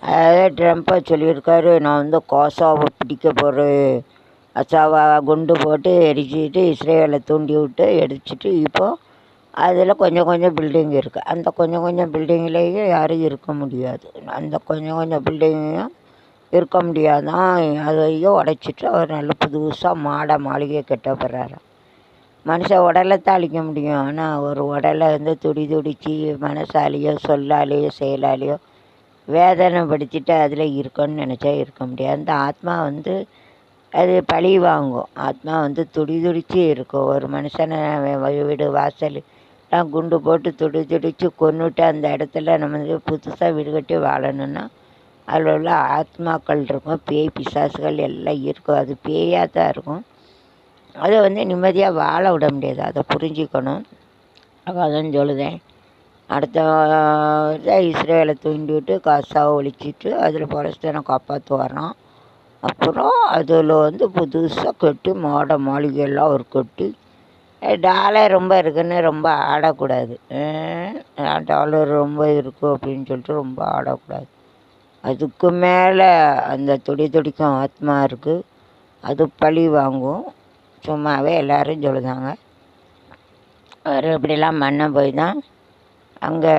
அதாவது ட்ரம்ப்பை சொல்லியிருக்காரு, நான் வந்து காசாவை பிடிக்க போகிறேன், அசாவா குண்டு போட்டு எரிச்சிட்டு இஸ்ரேலை தூண்டி விட்டு எரிச்சிட்டு இப்போது அதில் கொஞ்சம் கொஞ்சம் பில்டிங் இருக்குது. அந்த கொஞ்சம் கொஞ்சம் பில்டிங்லேயும் யாரும் இருக்க முடியாது. அந்த கொஞ்சம் கொஞ்சம் பில்டிங்கையும் இருக்க முடியாதான், அதையும் உடைச்சிட்டு அவர் நல்ல புதுசாக மாளிகை கட்ட போகிறாராம். மனுஷன் உடலைத்தான் அழிக்க முடியும், ஆனால் ஒரு உடலை வந்து துடிச்சு மனசாலேயோ சொல்லாலேயோ செயலாலேயோ வேதனைப்படுத்திட்டு அதில் இருக்கணும்னு நினச்சா இருக்க முடியாது. அந்த ஆத்மா வந்து அது பழி வாங்கும். ஆத்மா வந்து துடிச்சு இருக்கும். ஒரு மனுஷனை வீடு வாசல் எல்லாம் குண்டு போட்டு துடிச்சு கொன்னுட்டு அந்த இடத்துல நம்ம வந்து புதுசாக வீடு கட்டி வாழணுன்னா அதில் உள்ள ஆத்மாக்கள் இருக்கும், பேய் பிசாசுகள் எல்லாம் இருக்கும். அது பேயாக தான் இருக்கும். அதை வந்து நிம்மதியாக வாழ விட முடியாது. அதை புரிஞ்சிக்கணும். அதான் சொல்லுதேன். அடுத்த இஸ்ரேலை தூண்டி விட்டு காசாவை ஒழிச்சிட்டு அதில் பலஸ்தீனை காப்பாற்று வரான். அப்புறம் அதில் வந்து புதுசாக கட்டி மாளிகையெல்லாம் ஒரு கட்டி டாலர் ரொம்ப இருக்குன்னு ரொம்ப ஆடக்கூடாது. டாலர் ரொம்ப இருக்குது அப்படின்னு சொல்லிட்டு ரொம்ப ஆடக்கூடாது. அதுக்கு மேலே அந்த துடிக்கும் ஆத்மா இருக்குது, அது பழி வாங்கும். சும்மாவே எல்லோரும் சொல்லுதாங்க. அவர் இப்படிலாம் மண்ணை போய் தான் அங்கே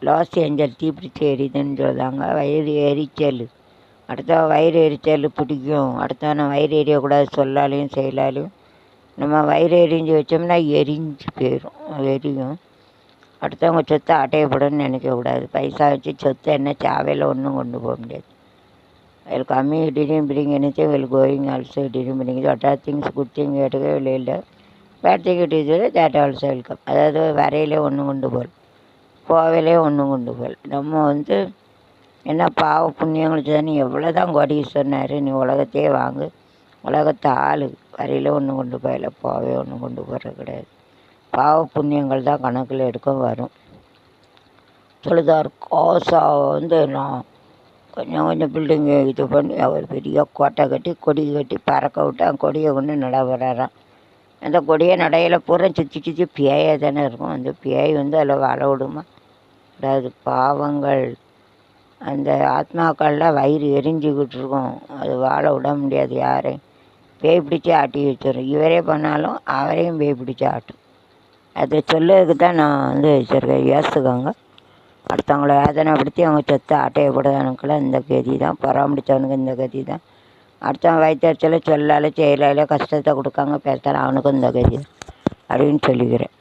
லாஸ் ஏஞ்சல் தீப்பிடிச்சி எரியுதுன்னு சொல்லுதாங்க. வயிறு எரிச்சல், அடுத்த வயிறு எரிச்சல் பிடிக்கும். அடுத்தவனை வயிறு எரியக்கூடாது, சொல்லாலையும் செயலாலையும். நம்ம வயிறு எரிஞ்சு வச்சோம்னா எரிஞ்சு போயிடும், எரியும். அடுத்தவங்க சொத்தை அட்டையப்படணும்னு நினைக்கக்கூடாது. பைசா வச்சு சொத்தை என்ன சாவையில் ஒன்றும் கொண்டு போக முடியாது. will come here, didn't bring anything, will going also didn't bring it. What are things, good thing will இல்லை, bad thing it is that also will come. அதாவது வரையிலே ஒன்றும் கொண்டு போகல, போவையிலே ஒன்றும் கொண்டு போகல. நம்ம வந்து என்ன பாவ புண்ணியங்கள் செய்ய, நீ எவ்வளோ தான் கொடி சொன்னார், நீ உலகத்தையே வாங்கு, உலகத்தை ஆளு, வரையில ஒன்றும் கொண்டு போகல, போவே ஒன்றும் கொண்டு போகிறது கிடையாது. பாவ புண்ணியங்கள் தான் கணக்கில் எடுக்க வரும். சொல்லுதார் காசா வந்து நான் கொஞ்சம் கொஞ்சம் பில்டிங்கு இது பண்ணி அவர் பெரிய கோட்டை கட்டி கொடி கட்டி பறக்க விட்டு அந்த கொடியை கொண்டு நட வர்றாராம். அந்த கொடியை நடையில் பூரா சுற்றி பேயாக தானே இருக்கும். அந்த பேய் வந்து அதில் வாழ விடுமா? அதாவது பாவங்கள் அந்த ஆத்மாக்கள்லாம் வயிறு எரிஞ்சிக்கிட்டு இருக்கும், அது வாழ விட முடியாது யாரையும். பேய் பிடிச்சி ஆட்டி வச்சிடும். இவரே பண்ணாலும் அவரையும் பேய் பிடிச்சி ஆட்டும். அதை சொல்லதுக்கு தான் நான் வந்து வச்சுருக்கேன். யோசிச்சுக்கோங்க. அடுத்தவங்கள வேதனைப்படுத்தி அவங்க சொத்தை ஆட்டையப்படுறவனுக்கெல்லாம் இந்த கதி தான், பராமரித்தவனுக்கு இந்த கதி தான். அடுத்தவன் வயிற்றுச்சல சொல்லால செயலால கஷ்டத்தை கொடுக்காங்க பேசுகிறான், அவனுக்கும் இந்த கதி அப்படின்னு சொல்லிக்கிறேன்.